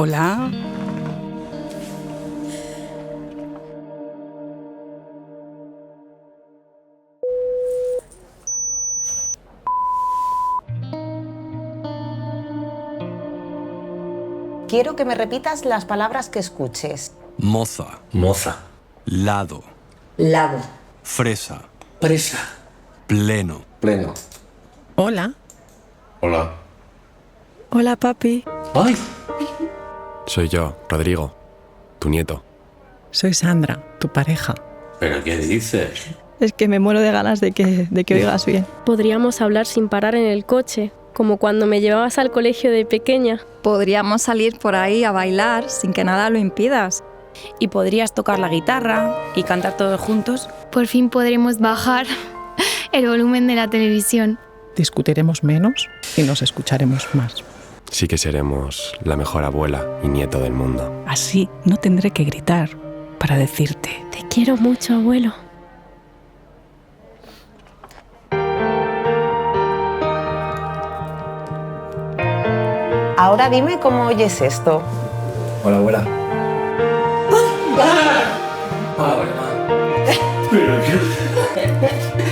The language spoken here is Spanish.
Hola. Quiero que me repitas las palabras que escuches. Moza. Moza. Lado. Lado. Fresa. Presa. Pleno. Pleno. Hola. Hola. Hola, papi. ¡Ay! Soy yo, Rodrigo, tu nieto. Soy Sandra, tu pareja. ¿Pero qué dices? Es que me muero de ganas de que oigas bien. Podríamos hablar sin parar en el coche, como cuando me llevabas al colegio de pequeña. Podríamos salir por ahí a bailar sin que nada lo impidas. Y podrías tocar la guitarra y cantar todos juntos. Por fin podremos bajar el volumen de la televisión. Discutiremos menos y nos escucharemos más. Sí que seremos la mejor abuela y nieto del mundo. Así no tendré que gritar para decirte. Te quiero mucho, abuelo. Ahora dime cómo oyes esto. Hola, abuela. Hola, mamá. ¿Pero qué?